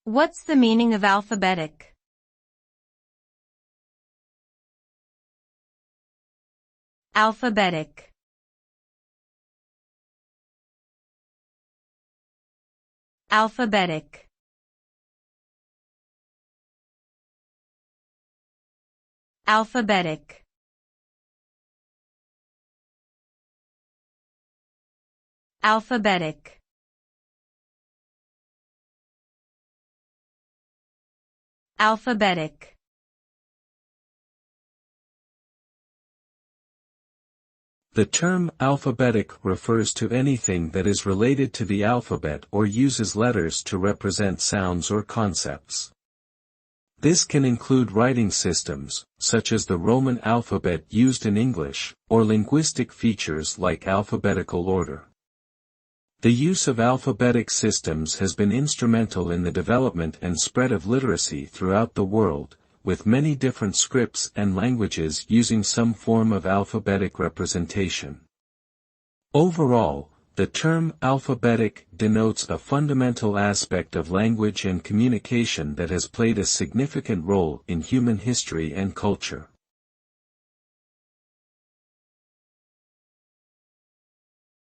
What's the meaning of alphabetic? Alphabetic. Alphabetic. Alphabetic. Alphabetic. Alphabetic. The term alphabetic refers to anything that is related to the alphabet or uses letters to represent sounds or concepts. This can include writing systems, such as the Roman alphabet used in English, or linguistic features like alphabetical order. The use of alphabetic systems has been instrumental in the development and spread of literacy throughout the world, with many different scripts and languages using some form of alphabetic representation. Overall, the term alphabetic denotes a fundamental aspect of language and communication that has played a significant role in human history and culture.